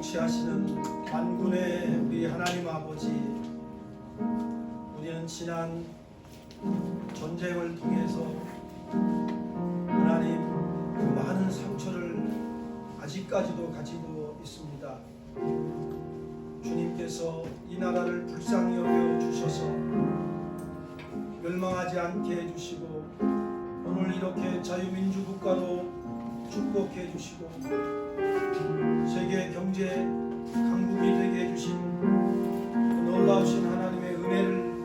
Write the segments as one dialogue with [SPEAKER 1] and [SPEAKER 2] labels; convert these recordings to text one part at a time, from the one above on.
[SPEAKER 1] 통치하시는 만군의 우리 하나님 아버지, 우리는 지난 전쟁을 통해서 하나님 그 많은 상처를 아직까지도 가지고 있습니다. 주님께서 이 나라를 불쌍히 여겨 주셔서 멸망하지 않게 해주시고 오늘 이렇게 자유민주 국가로 축복해 주시고 세계 경제 강국이 되게 해주신 그 놀라우신 하나님의 은혜를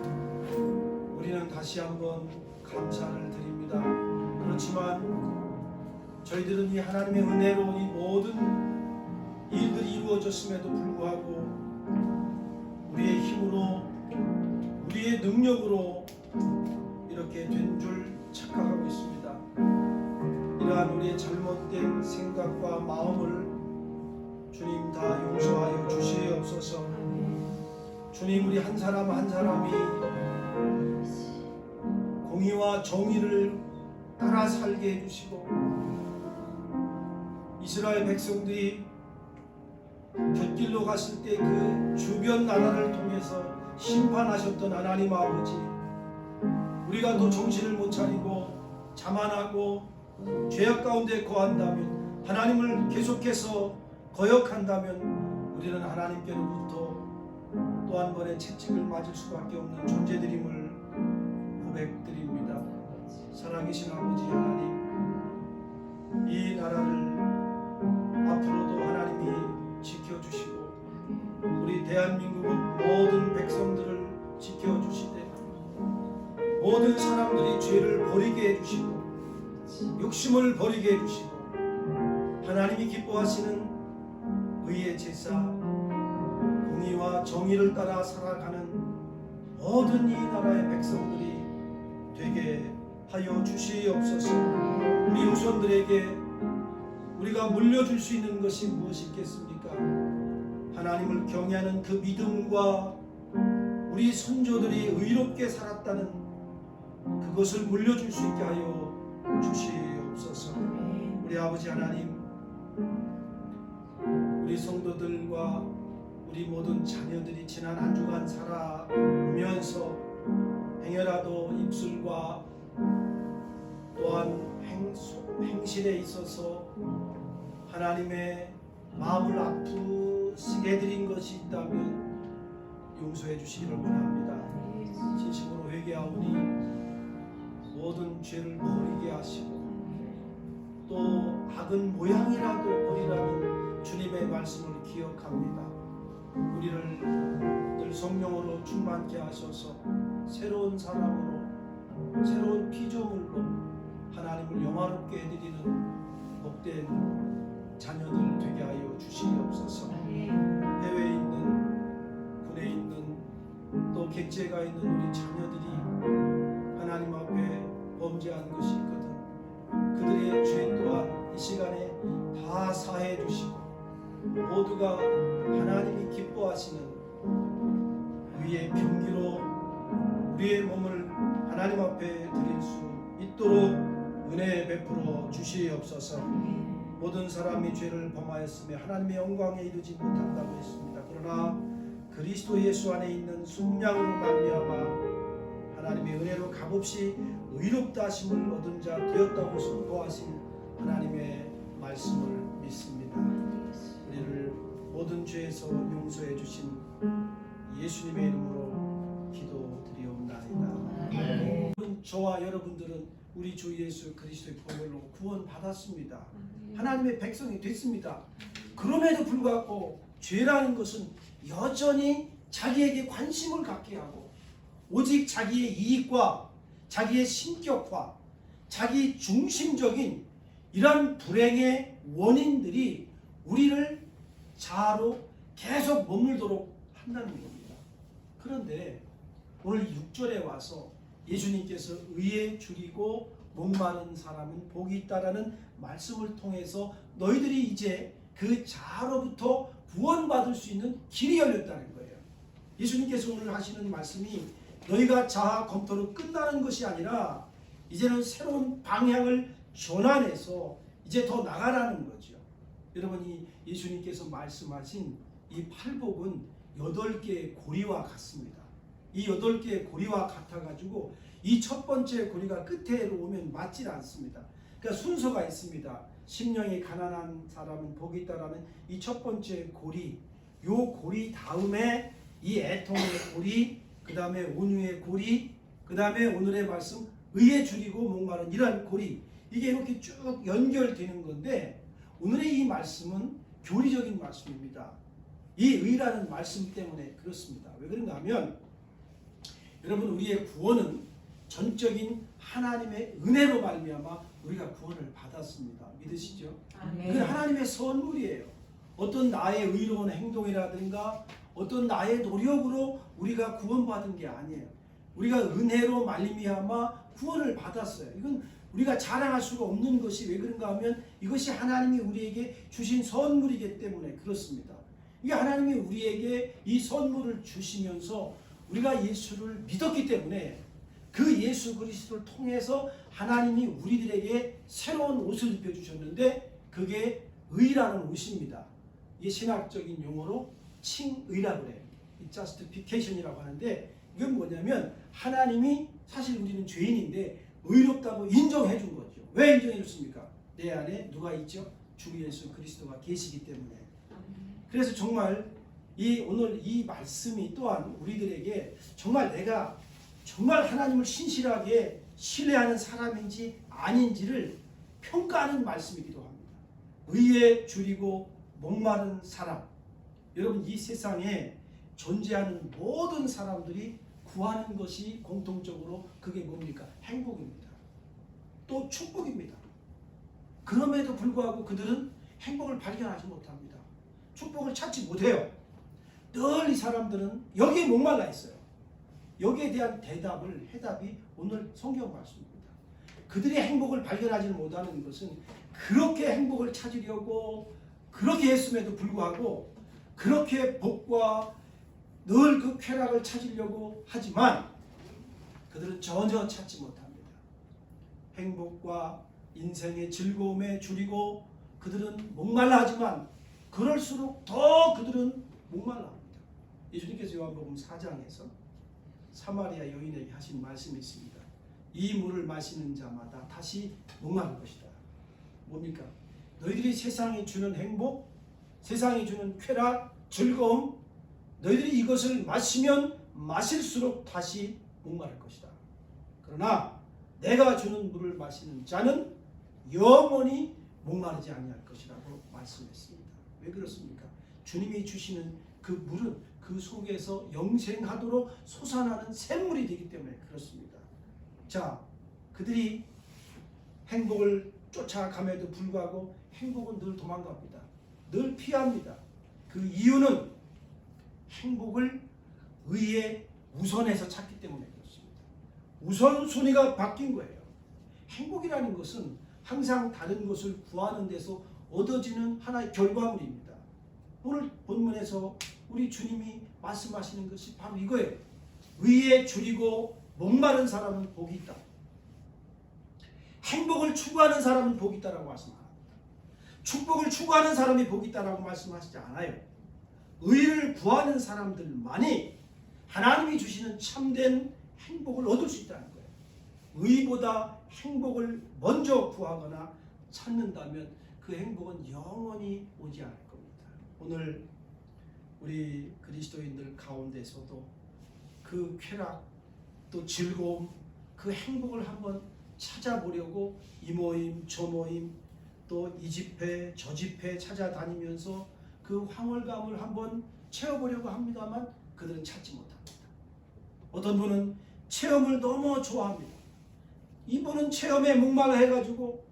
[SPEAKER 1] 우리는 다시 한번 감사를 드립니다. 그렇지만 저희들은 이 하나님의 은혜로 이 모든 일들이 이루어졌음에도 불구하고 우리의 힘으로 우리의 능력으로 이렇게 된 줄 착각하고 있습니다. 이러한 우리의 잘못된 생각과 마음을 주님 다 용서하여 주시옵소서. 주님, 우리 한 사람 한 사람이 공의와 정의를 따라 살게 해주시고 이스라엘 백성들이 곁길로 갔을 때 그 주변 나라를 통해서 심판하셨던 하나님 아버지, 우리가 또 정신을 못 차리고 자만하고 죄악 가운데 거한다면, 하나님을 계속해서 거역한다면 우리는 하나님께로부터 또 한 번의 채찍을 맞을 수밖에 없는 존재들임을 고백드립니다. 살아계신 아버지 하나님, 이 나라를 앞으로도 하나님이 지켜주시고 우리 대한민국 모든 백성들을 지켜주시되 모든 사람들이 죄를 버리게 해주시고 욕심을 버리게 해주시고 하나님이 기뻐하시는 의의 제사, 공의와 정의를 따라 살아가는 모든 이 나라의 백성들이 되게 하여 주시옵소서. 우리 후손들에게 우리가 물려줄 수 있는 것이 무엇이 있겠습니까? 하나님을 경외하는 그 믿음과 우리 선조들이 의롭게 살았다는 그것을 물려줄 수 있게 하여 주시옵소서. 우리 아버지 하나님, 우리 성도들과 우리 모든 자녀들이 지난 한 주간 살아오면서 행여라도 입술과 또한 행실에 있어서 하나님의 마음을 아프시게 해드린 것이 있다면 용서해 주시기를 원합니다. 진심으로 회개하오니 모든 죄를 버리게 하시고 또 악은 모양이라도 버리라는 주님의 말씀을 기억합니다. 우리를 늘 성령으로 충만케 하셔서 새로운 사람으로, 새로운 피조물로 하나님을 영화롭게 해드리는 복된 자녀들 되게 하여 주시옵소서. 해외에 있는, 군에 있는, 또 객지가 있는 우리 자녀들이 하나님 앞에 범죄한 것이 있거든 그들의 죄 또한 이 시간에 다 사해 주시고 모두가 하나님이 기뻐하시는 위의 병기로 우리의 몸을 하나님 앞에 드릴 수 있도록 은혜 베풀어 주시옵소서. 모든 사람이 죄를 범하였으며 하나님의 영광에 이르지 못한다고 했습니다. 그러나 그리스도 예수 안에 있는 순양으로 말미암아 하나님의 은혜로 값없이 의롭다 하심을 얻은 자 되었다고 선포하신 하나님의 말씀을 믿습니다. 우리를 모든 죄에서 용서해 주신 예수님의 이름으로 기도드리옵나이다. 저와 여러분들은 우리 주 예수 그리스도의 보혈로 구원받았습니다. 하나님의 백성이 됐습니다. 그럼에도 불구하고 죄라는 것은 여전히 자기에게 관심을 갖게 하고 오직 자기의 이익과 자기의 신격화, 자기 중심적인 이런 불행의 원인들이 우리를 자아로 계속 머물도록 한다는 겁니다. 그런데 오늘 6절에 와서 예수님께서 의에 줄이고 목마른 사람은 복이 있다라는 말씀을 통해서 너희들이 이제 그 자아로부터 구원받을 수 있는 길이 열렸다는 거예요. 예수님께서 오늘 하시는 말씀이 너희가 자아 검토로 끝나는 것이 아니라 이제는 새로운 방향을 전환해서 이제 더 나가라는 거죠. 여러분이 예수님께서 말씀하신 이 팔복은 8개의 고리와 같습니다. 이 8개의 고리와 같아가지고 이 첫 번째 고리가 끝에로 오면 맞질 않습니다. 그러니까 순서가 있습니다. 심령이 가난한 사람은 복이 있다라는 이 첫 번째 고리, 요 고리 다음에 이 애통의 고리, 그 다음에 온유의 고리, 그 다음에 오늘의 말씀 의에 줄이고 목마른 이러한 고리, 이게 이렇게 쭉 연결되는 건데 오늘의 이 말씀은 교리적인 말씀입니다. 이 의라는 말씀 때문에 그렇습니다. 왜 그런가 하면 여러분, 우리의 구원은 전적인 하나님의 은혜로 말미암아 우리가 구원을 받았습니다. 믿으시죠? 그 하나님의 선물이에요. 어떤 나의 의로운 행동이라든가 어떤 나의 노력으로 우리가 구원받은 게 아니에요. 우리가 은혜로 말미암아 구원을 받았어요. 이건 우리가 자랑할 수가 없는 것이 왜 그런가 하면 이것이 하나님이 우리에게 주신 선물이기 때문에 그렇습니다. 이게 하나님이 우리에게 이 선물을 주시면서 우리가 예수를 믿었기 때문에 그 예수 그리스도를 통해서 하나님이 우리들에게 새로운 옷을 입혀주셨는데 그게 의라는 옷입니다. 이게 신학적인 용어로 칭의라고 그래요. justification이라고 하는데 이건 뭐냐면 하나님이 사실 우리는 죄인인데 의롭다고 인정해 준 거죠. 왜 인정해 줬습니까? 내 안에 누가 있죠? 주 예수 그리스도가 계시기 때문에. 그래서 정말 오늘 이 말씀이 또한 우리들에게 정말 내가 정말 하나님을 신실하게 신뢰하는 사람인지 아닌지를 평가하는 말씀이기도 합니다. 의에 줄이고 목마른 사람. 여러분, 이 세상에 존재하는 모든 사람들이 구하는 것이 공통적으로 그게 뭡니까? 행복입니다. 또 축복입니다. 그럼에도 불구하고 그들은 행복을 발견하지 못합니다. 축복을 찾지 못해요. 늘 이 사람들은 여기에 목말라 있어요. 여기에 대한 해답이 오늘 성경 말씀입니다. 그들이 행복을 발견하지 못하는 것은 그렇게 행복을 찾으려고 그렇게 했음에도 불구하고 그렇게 복과 늘 그 쾌락을 찾으려고 하지만 그들은 전혀 찾지 못합니다. 행복과 인생의 즐거움에 줄이고 그들은 목말라 하지만 그럴수록 더 그들은 목말라 합니다. 예수님께서 요한복음 4장에서 사마리아 여인에게 하신 말씀이 있습니다. 이 물을 마시는 자마다 다시 목마를 것이다. 뭡니까? 너희들이 세상이 주는 행복, 세상이 주는 쾌락, 즐거움, 너희들이 이것을 마시면 마실수록 다시 목마를 것이다. 그러나 내가 주는 물을 마시는 자는 영원히 목마르지 아니할 것이라고 말씀했습니다. 왜 그렇습니까? 주님이 주시는 그 물은 그 속에서 영생하도록 솟아나는 샘물이 되기 때문에 그렇습니다. 자, 그들이 행복을 쫓아감에도 불구하고 행복은 늘 도망갑니다. 늘 피합니다. 그 이유는 행복을 의에 우선해서 찾기 때문에 그렇습니다. 우선순위가 바뀐 거예요. 행복이라는 것은 항상 다른 것을 구하는 데서 얻어지는 하나의 결과물입니다. 오늘 본문에서 우리 주님이 말씀하시는 것이 바로 이거예요. 의에 줄이고 목마른 사람은 복이 있다. 행복을 추구하는 사람은 복이 있다라고 말씀합니다. 축복을 추구하는 사람이 복이 있다라고 말씀하시지 않아요. 의를 구하는 사람들만이 하나님이 주시는 참된 행복을 얻을 수 있다는 거예요. 의보다 행복을 먼저 구하거나 찾는다면 그 행복은 영원히 오지 않을 겁니다. 오늘 우리 그리스도인들 가운데서도 그 쾌락, 또 즐거움, 그 행복을 한번 찾아보려고 이 모임, 저 모임, 또 이 집회, 저 집회 찾아다니면서 그 황홀감을 한번 채워보려고 합니다만 그들은 찾지 못합니다. 어떤 분은 체험을 너무 좋아합니다. 이분은 체험에 목말라 해가지고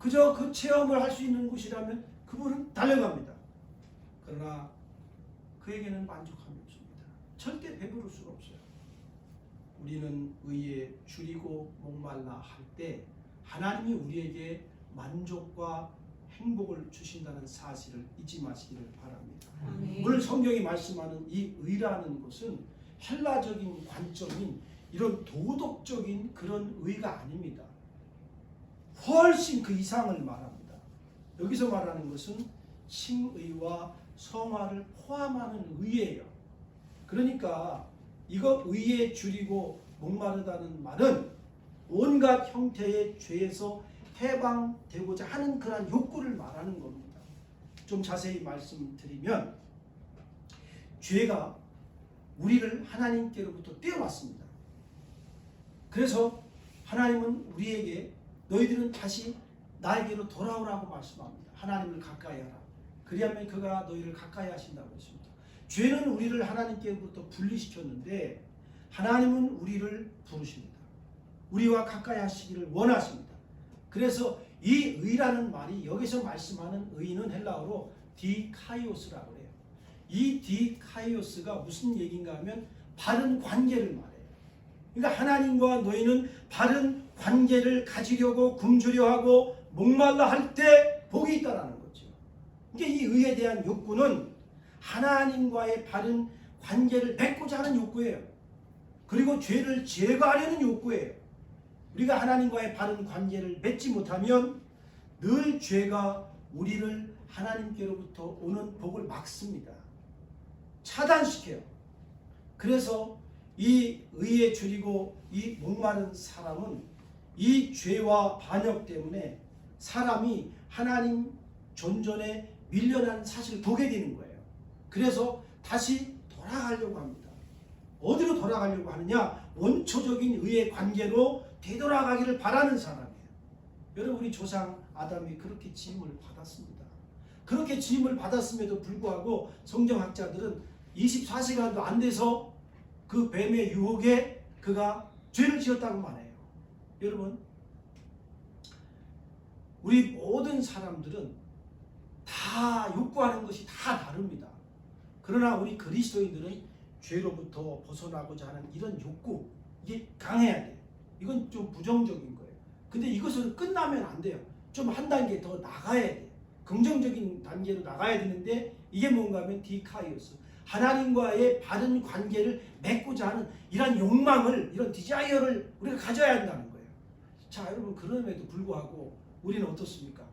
[SPEAKER 1] 그저 그 체험을 할 수 있는 곳이라면 그분은 달려갑니다. 그러나 그에게는 만족함이 없습니다. 절대 배부를 수가 없어요. 우리는 의에 줄이고 목말라 할 때 하나님이 우리에게 만족과 행복을 주신다는 사실을 잊지 마시기를 바랍니다. 오늘 성경이 말씀하는 이 의라는 것은 헬라적인 관점인 이런 도덕적인 그런 의가 아닙니다. 훨씬 그 이상을 말합니다. 여기서 말하는 것은 칭의와 성화를 포함하는 의예요. 그러니까 이거 의에 줄이고 목마르다는 말은 온갖 형태의 죄에서 해방되고자 하는 그러한 욕구를 말하는 겁니다. 좀 자세히 말씀드리면 죄가 우리를 하나님께로부터 떼어놨습니다. 그래서 하나님은 우리에게 너희들은 다시 나에게로 돌아오라고 말씀합니다. 하나님을 가까이 하라. 그리하면 그가 너희를 가까이 하신다고 했습니다. 죄는 우리를 하나님께로부터 분리시켰는데 하나님은 우리를 부르십니다. 우리와 가까이 하시기를 원하십니다. 그래서 이 의라는 말이 여기서 말씀하는 의는 헬라어로 디카이오스라고 해요. 이 디카이오스가 무슨 얘기인가 하면 바른 관계를 말해요. 그러니까 하나님과 너희는 바른 관계를 가지려고 굶주려 하고 목말라 할 때 복이 있다라는 거죠. 그러니까 이 의에 대한 욕구는 하나님과의 바른 관계를 맺고자 하는 욕구예요. 그리고 죄를 제거하려는 욕구예요. 우리가 하나님과의 바른 관계를 맺지 못하면 늘 죄가 우리를 하나님께로부터 오는 복을 막습니다. 차단시켜요. 그래서 이 의에 줄이고 이 목마른 사람은 이 죄와 반역 때문에 사람이 하나님 존전에 밀려난 사실을 보게 되는 거예요. 그래서 다시 돌아가려고 합니다. 어디로 돌아가려고 하느냐? 원초적인 의의 관계로 되돌아가기를 바라는 사람이에요. 여러분, 우리 조상 아담이 그렇게 지음을 받았습니다. 그렇게 지음을 받았음에도 불구하고 성경학자들은 24시간도 안 돼서 그 뱀의 유혹에 그가 죄를 지었다고 말해요. 여러분, 우리 모든 사람들은 다 욕구하는 것이 다 다릅니다. 그러나 우리 그리스도인들은 죄로부터 벗어나고자 하는 이런 욕구, 이게 강해야 돼요. 이건 좀 부정적인 거예요. 근데 이것은 끝나면 안 돼요. 좀 한 단계 더 나가야 돼요. 긍정적인 단계로 나가야 되는데 이게 뭔가 하면 디카이오스, 하나님과의 바른 관계를 맺고자 하는 이런 욕망을, 이런 디자이어를 우리가 가져야 한다는 거예요. 자, 여러분, 그럼에도 불구하고 우리는 어떻습니까?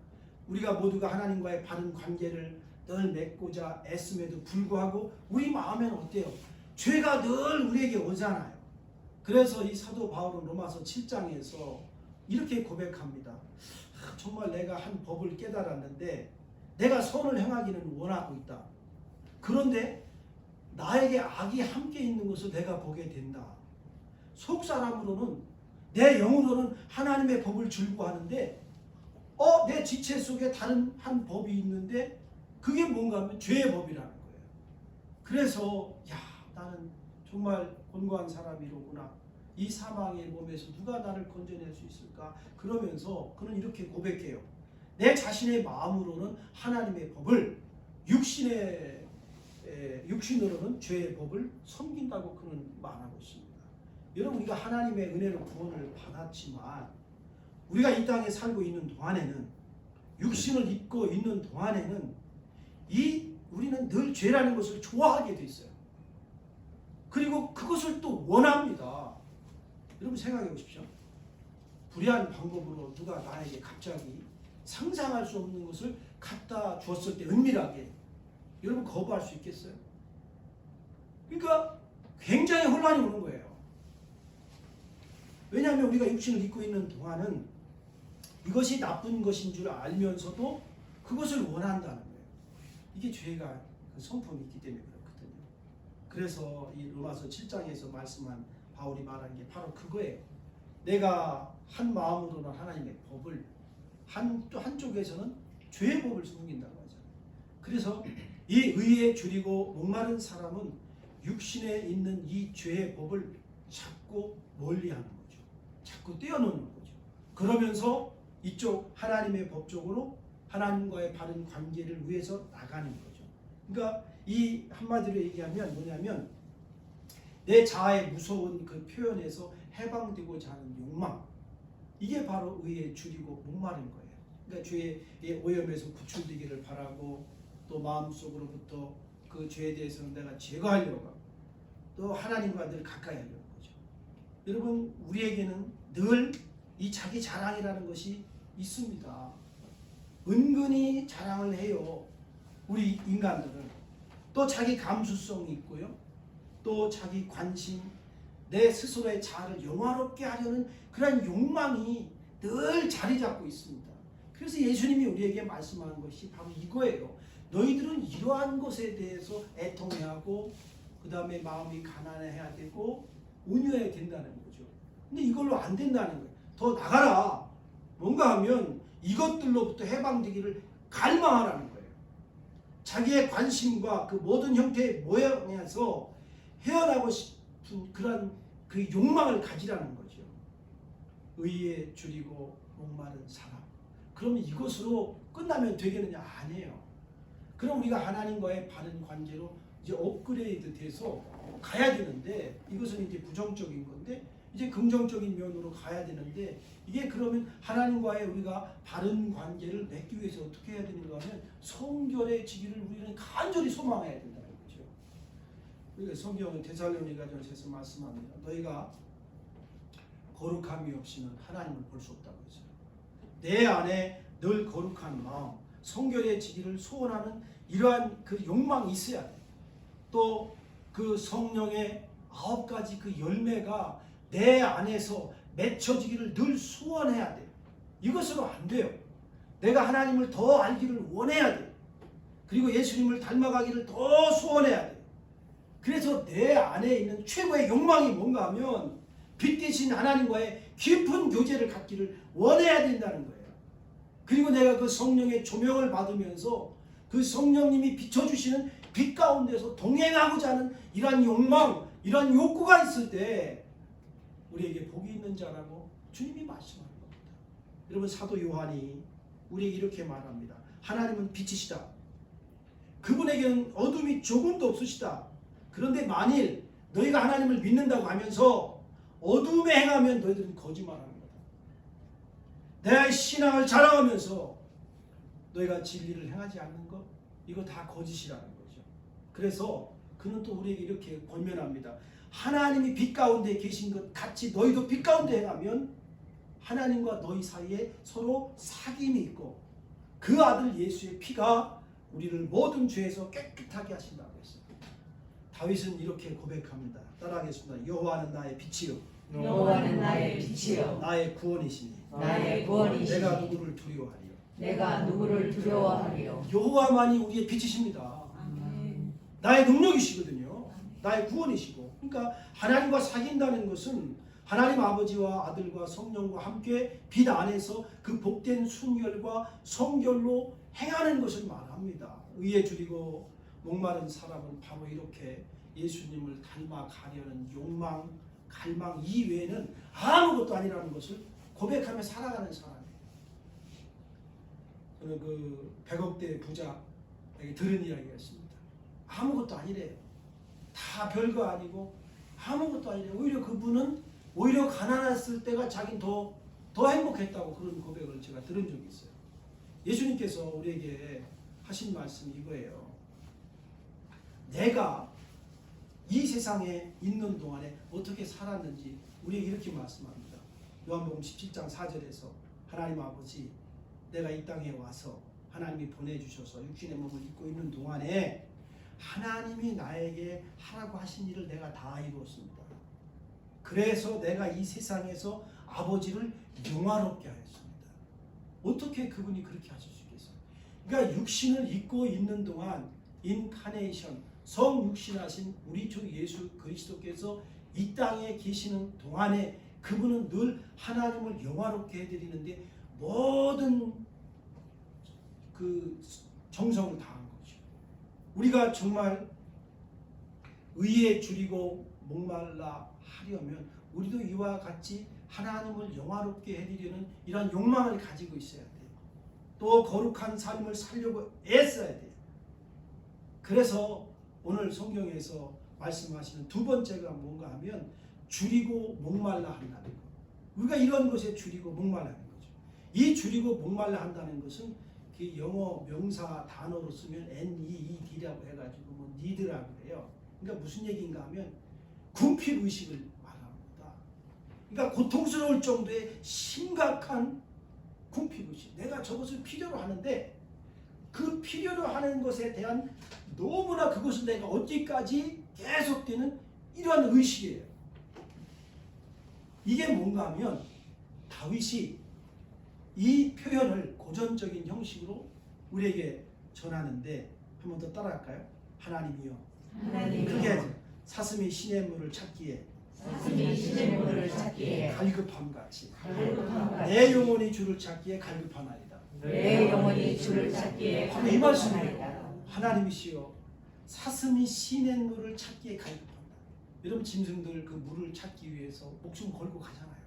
[SPEAKER 1] 우리가 모두가 하나님과의 바른 관계를 늘 맺고자 애씀에도 불구하고 우리 마음에는 어때요? 죄가 늘 우리에게 오잖아요. 그래서 이 사도 바울은 로마서 7장에서 이렇게 고백합니다. 정말 내가 한 법을 깨달았는데 내가 선을 행하기는 원하고 있다. 그런데 나에게 악이 함께 있는 것을 내가 보게 된다. 속사람으로는, 내 영으로는 하나님의 법을 즐거워하는데 내 지체 속에 다른 한 법이 있는데 그게 뭔가 하면 죄의 법이라는 거예요. 그래서 나는 정말 곤고한 사람이로구나. 이 사망의 몸에서 누가 나를 건져낼 수 있을까? 그러면서 그는 이렇게 고백해요. 내 자신의 마음으로는 하나님의 법을, 육신으로는 죄의 법을 섬긴다고 그는 말하고 있습니다. 여러분, 우리가 하나님의 은혜로 구원을 받았지만 우리가 이 땅에 살고 있는 동안에는, 육신을 입고 있는 동안에는 우리는 늘 죄라는 것을 좋아하게 돼 있어요. 그리고 그것을 또 원합니다. 여러분, 생각해 보십시오. 불의한 방법으로 누가 나에게 갑자기 상상할 수 없는 것을 갖다 주었을 때 은밀하게, 여러분 거부할 수 있겠어요? 그러니까 굉장히 혼란이 오는 거예요. 왜냐하면 우리가 육신을 입고 있는 동안은 이것이 나쁜 것인 줄 알면서도 그것을 원한다는 거예요. 이게 죄가 그 성품이 있기 때문에 그렇거든요. 그래서 이 로마서 7장에서 말씀한 바울이 말한 게 바로 그거예요. 내가 한 마음으로는 하나님의 법을, 또 한쪽에서는 죄의 법을 섬긴다고 하잖아요. 그래서 이 의에 줄이고 목마른 사람은 육신에 있는 이 죄의 법을 자꾸 멀리하는 거죠. 자꾸 떼어놓는 거죠. 그러면서 이쪽 하나님의 법 쪽으로 하나님과의 바른 관계를 위해서 나가는 거죠. 그러니까 이 한마디로 얘기하면 뭐냐면 내 자아의 무서운 그 표현에서 해방되고자 하는 욕망, 이게 바로 의에 줄이고 목마른 거예요. 그러니까 죄의 오염에서 구출되기를 바라고, 또 마음속으로부터 그 죄에 대해서는 내가 제거하려고 하고, 또 하나님과 늘 가까이 하려고 하죠. 여러분, 우리에게는 늘 이 자기 자랑이라는 것이 있습니다. 은근히 자랑을 해요. 우리 인간들은 또 자기 감수성이 있고요. 또 자기 관심, 내 스스로의 자아를 영화롭게 하려는 그런 욕망이 늘 자리 잡고 있습니다. 그래서 예수님이 우리에게 말씀하는 것이 바로 이거예요. 너희들은 이러한 것에 대해서 애통해야 하고 그 다음에 마음이 가난해야 되고 온유해야 된다는 거죠. 근데 이걸로 안 된다는 거예요. 더 나가라. 뭔가 하면 이것들로부터 해방되기를 갈망하라는 거예요. 자기의 관심과 그 모든 형태의 모양에서 헤어나고 싶은 그런 그 욕망을 가지라는 거죠. 의에 줄이고 목마른 사람. 그러면 이것으로 끝나면 되겠느냐? 아니에요. 그럼 우리가 하나님과의 바른 관계로 이제 업그레이드 돼서 가야 되는데, 이것은 이제 부정적인 건데 이제 긍정적인 면으로 가야 되는데, 이게 그러면 하나님과의 우리가 바른 관계를 맺기 위해서 어떻게 해야 되는가 하면 성결해지기를 우리는 간절히 소망해야 된다는 거죠. 그러니까 성경은 데살로니가전서에서 말씀합니다. 너희가 거룩함이 없이는 하나님을 볼 수 없다고 했어요. 내 안에 늘 거룩한 마음, 성결해지기를 소원하는 이러한 그 욕망이 있어야 돼. 또 그 성령의 9가지 그 열매가 내 안에서 맺혀지기를 늘 소원해야 돼. 이것으로 안 돼요. 내가 하나님을 더 알기를 원해야 돼. 그리고 예수님을 닮아가기를 더 소원해야 돼. 그래서 내 안에 있는 최고의 욕망이 뭔가 하면 빛 대신 하나님과의 깊은 교제를 갖기를 원해야 된다는 거예요. 그리고 내가 그 성령의 조명을 받으면서 그 성령님이 비춰주시는 빛 가운데서 동행하고자 하는 이러한 욕망, 이러한 욕구가 있을 때 우리에게 복이 있는 자라고 주님이 말씀하는 겁니다. 여러분, 사도 요한이 우리에게 이렇게 말합니다. 하나님은 빛이시다. 그분에게는 어둠이 조금도 없으시다. 그런데 만일 너희가 하나님을 믿는다고 하면서 어둠에 행하면 너희들은 거짓말하는 거다. 내 신앙을 자랑하면서 너희가 진리를 행하지 않는 것, 이거 다 거짓이라는 거죠. 그래서 그는 또 우리에게 이렇게 권면합니다. 하나님이 빛 가운데 계신 것 같이 너희도 빛 가운데 행하면 하나님과 너희 사이에 서로 사귐이 있고 그 아들 예수의 피가 우리를 모든 죄에서 깨끗하게 하신다고 했어요. 다윗은 이렇게 고백합니다. 따라하겠습니다. 여호와는 나의 빛이요,
[SPEAKER 2] 여호와는 나의 빛이요,
[SPEAKER 1] 나의 구원이시니
[SPEAKER 2] 나의 구원이시니
[SPEAKER 1] 내가 누구를 두려워하리요.
[SPEAKER 2] 내가 누구를 두려워하리요.
[SPEAKER 1] 여호와만이 우리의 빛이십니다.
[SPEAKER 2] 아멘.
[SPEAKER 1] 나의 능력이시거든요. 나의 구원이시고. 그러니까 하나님과 사귄다는 것은 하나님 아버지와 아들과 성령과 함께 빛 안에서 그 복된 순결과 성결로 행하는 것을 말합니다. 의에 줄이고 목마른 사람은 바로 이렇게 예수님을 닮아가려는 욕망, 갈망 이외에는 아무것도 아니라는 것을 고백하며 살아가는 사람이에요. 저는 그 100억대 부자에게 들은 이야기가 있습니다. 아무것도 아니래요. 다 별거 아니고 아무것도 아니래요. 오히려 그분은 오히려 가난했을 때가 자기는 더 행복했다고 그런 고백을 제가 들은 적이 있어요. 예수님께서 우리에게 하신 말씀이 이거예요. 내가 이 세상에 있는 동안에 어떻게 살았는지 우리에게 이렇게 말씀합니다. 요한복음 17장 4절에서 하나님 아버지, 내가 이 땅에 와서 하나님이 보내주셔서 육신의 몸을 입고 있는 동안에 하나님이 나에게 하라고 하신 일을 내가 다 이루었습니다. 그래서 내가 이 세상에서 아버지를 영화롭게 하였습니다. 어떻게 그분이 그렇게 하실 수 있겠어요? 그러니까 육신을 입고 있는 동안 인카네이션, 성육신하신 우리 주 예수 그리스도께서 이 땅에 계시는 동안에 그분은 늘 하나님을 영화롭게 해드리는데 모든 그 정성을 다한 거죠. 우리가 정말 의에 줄이고 목말라 하려면 우리도 이와 같이 하나님을 영화롭게 해드리려는 이런 욕망을 가지고 있어야 돼요. 또 거룩한 삶을 살려고 애써야 돼요. 그래서 오늘 성경에서 말씀하시는 두 번째가 뭔가 하면 줄이고 목말라 한다는 것. 우리가 이런 것에 줄이고 목말라 하는 거죠. 이 줄이고 목말라 한다는 것은 그 영어 명사 단어로 쓰면 need라고 해가지고 뭐 need라고 해요. 그러니까 무슨 얘기인가 하면 궁핍 의식을 말합니다. 그러니까 고통스러울 정도의 심각한 굶피듯이 내가 저것을 필요로 하는데 그 필요로 하는 것에 대한 너무나 그것을 내가 얻기까지 계속되는 이러한 의식이에요. 이게 뭔가 하면 다윗이 이 표현을 고전적인 형식으로 우리에게 전하는데 한 번 더 따라할까요? 하나님이여 크게 하죠. 사슴이 시냇 물을 찾기에
[SPEAKER 2] 사슴이 시냇물을 찾기에
[SPEAKER 1] 갈급함 같이
[SPEAKER 2] 갈급함같이
[SPEAKER 1] 내 영혼이 주를 찾기에 갈급하나이다.
[SPEAKER 2] 내 영혼이 주를 찾기에
[SPEAKER 1] 바로 이 말씀이에요.
[SPEAKER 2] 갈급하나이다.
[SPEAKER 1] 하나님이시여 사슴이 시냇물을 찾기에 갈급한다. 여러분 짐승들 그 물을 찾기 위해서 목숨 걸고 가잖아요.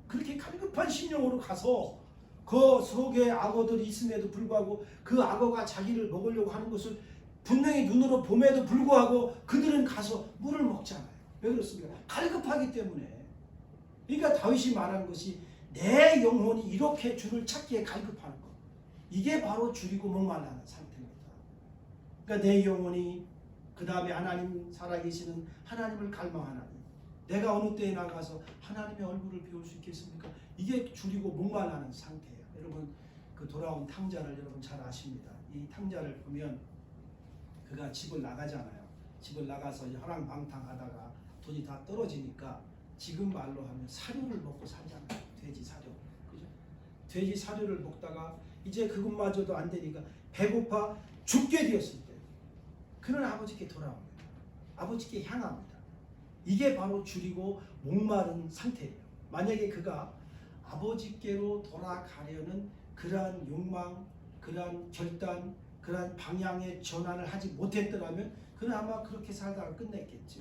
[SPEAKER 1] 그렇게 갈급한 심령으로 가서 그 속에 악어들이 있음에도 불구하고 그 악어가 자기를 먹으려고 하는 것을 분명히 눈으로 봄에도 불구하고 그들은 가서 물을 먹잖아요. 왜 그렇습니까? 갈급하기 때문에. 그러니까 다윗이 말한 것이 내 영혼이 이렇게 주를 찾기에 갈급하는 것. 이게 바로 줄이고 목말라는 상태입니다. 그러니까 내 영혼이 그 다음에 하나님 살아계시는 하나님을 갈망하나니 내가 어느 때에 나가서 하나님의 얼굴을 배울 수 있겠습니까? 이게 줄이고 목말라는 상태예요. 여러분 그 돌아온 탕자를 여러분 잘 아십니다. 이 탕자를 보면 그가 집을 나가잖아요. 집을 나가서 허랑방탕하다가 돈이 다 떨어지니까 지금 말로 하면 사료를 먹고 살잖아요. 돼지 사료. 그죠? 돼지 사료를 먹다가 이제 그것마저도 안 되니까 배고파 죽게 되었을 때 그는 아버지께 돌아옵니다. 아버지께 향합니다. 이게 바로 줄이고 목마른 상태예요. 만약에 그가 아버지께로 돌아가려는 그러한 욕망, 그러한 결단, 그러한 방향의 전환을 하지 못했더라면 그는 아마 그렇게 살다가 끝냈겠죠.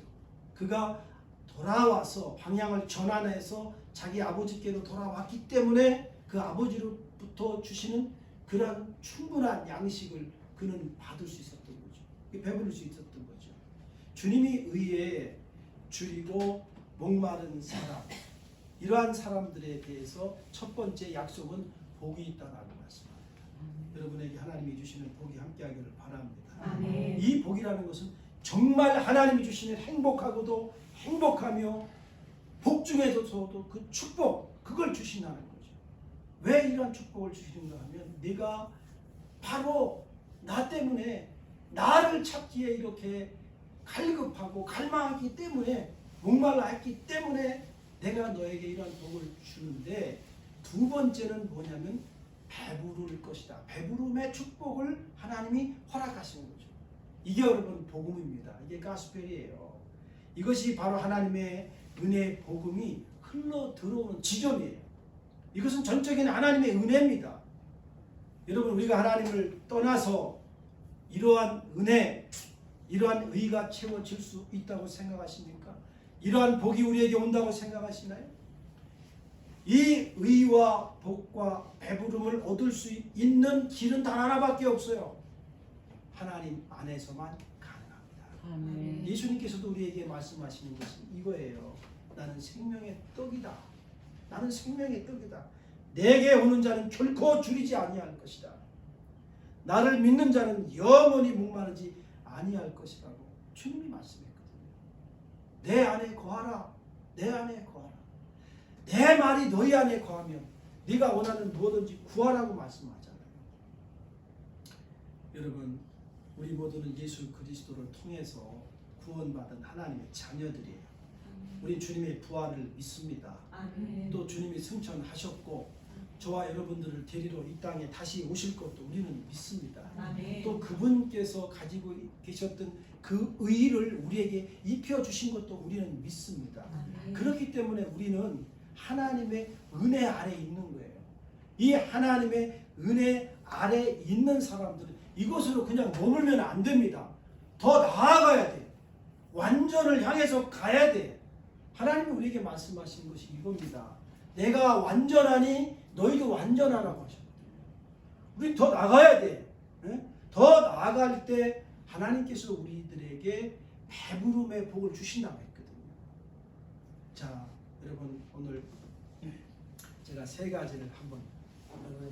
[SPEAKER 1] 그가 돌아와서 방향을 전환해서 자기 아버지께로 돌아왔기 때문에 그 아버지로부터 주시는 그러한 충분한 양식을 그는 받을 수 있었던 거죠. 배부를 수 있었던 거죠. 주님이 의에 줄이고 목마른 사람, 이러한 사람들에 대해서 첫 번째 약속은 복이 있다라고 말씀합니다. 여러분에게 하나님이 주시는 복이 함께하기를 바랍니다.
[SPEAKER 2] 아멘.
[SPEAKER 1] 이 복이라는 것은 정말 하나님이 주시는 행복하고도 행복하며 복 중에서도 그 축복, 그걸 주신다는 거죠. 왜 이러한 축복을 주시는가 하면 네가 바로 나 때문에 나를 찾기에 이렇게 갈급하고 갈망하기 때문에 목말라 했기 때문에 내가 너에게 이러한 복을 주는데 두 번째는 뭐냐면 배부를 것이다. 배부름의 축복을 하나님이 허락하시는 거죠. 이게 여러분 복음입니다. 이게 가스펠이에요. 이것이 바로 하나님의 은혜의 복음이 흘러 들어오는 지점이에요. 이것은 전적인 하나님의 은혜입니다. 여러분 우리가 하나님을 떠나서 이러한 은혜, 이러한 의가 채워질 수 있다고 생각하십니까? 이러한 복이 우리에게 온다고 생각하시나요? 이 의와 복과 배부름을 얻을 수 있는 길은 단 하나밖에 없어요. 하나님 안에서만 가능합니다.
[SPEAKER 2] 아멘.
[SPEAKER 1] 예수님께서도 우리에게 말씀하시는 것은 이거예요. 나는 생명의 떡이다. 나는 생명의 떡이다. 내게 오는 자는 결코 줄이지 아니할 것이다. 나를 믿는 자는 영원히 목마르지 아니할 것이라고 주님이 말씀했거든요. 내 안에 거하라. 내 안에 거하라. 내 말이 너희 안에 거하면 네가 원하는 무엇든지 구하라고 말씀하잖아요. 여러분 우리 모두는 예수 그리스도를 통해서 구원받은 하나님의 자녀들이에요. 우리 주님의 부활을 믿습니다.
[SPEAKER 2] 아멘.
[SPEAKER 1] 또 주님이 승천하셨고 저와 여러분들을 데리러 이 땅에 다시 오실 것도 우리는 믿습니다.
[SPEAKER 2] 아멘.
[SPEAKER 1] 또 그분께서 가지고 계셨던 그 의의를 우리에게 입혀주신 것도 우리는 믿습니다.
[SPEAKER 2] 아멘.
[SPEAKER 1] 그렇기 때문에 우리는 하나님의 은혜 아래 있는 거예요. 이 하나님의 은혜 아래 있는 사람들은 이것으로 그냥 머물면 안 됩니다. 더 나아가야 돼. 완전을 향해서 가야 돼. 하나님이 우리에게 말씀하신 것이 이겁니다. 내가 완전하니 너희도 완전하라고 하셨거든요. 우리 더 나가야 돼. 네? 더 나아갈 때 하나님께서 우리들에게 배부름의 복을 주신다고 했거든요. 자, 여러분 오늘 제가 세 가지를 한번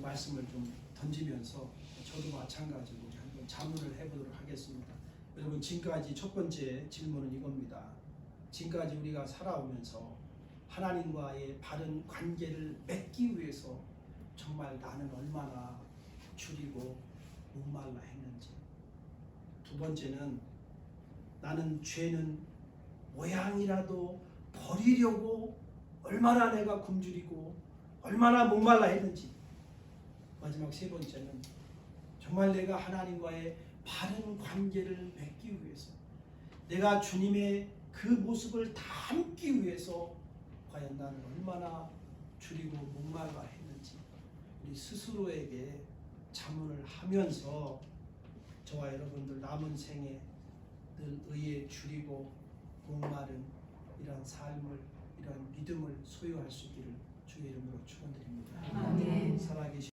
[SPEAKER 1] 말씀을 좀 던지면서 저도 마찬가지로 한번 자문을 해보도록 하겠습니다. 여러분 지금까지 첫 번째 질문은 이겁니다. 지금까지 우리가 살아오면서 하나님과의 바른 관계를 맺기 위해서 정말 나는 얼마나 줄이고 목말라 했는지. 두 번째는 나는 죄는 모양이라도 버리려고 얼마나 내가 굶주리고 얼마나 목말라 했는지. 마지막 세 번째는 정말 내가 하나님과의 바른 관계를 맺기 위해서, 내가 주님의 그 모습을 담기 위해서 과연 나는 얼마나 줄이고 목말라 했는지 우리 스스로에게 자문을 하면서 저와 여러분들 남은 생에 늘 의에 줄이고 목마른 이러한 삶을, 이러한 믿음을 소유할 수 있기를 주의 이름으로 축원드립니다.
[SPEAKER 2] 아멘.
[SPEAKER 1] 살아계신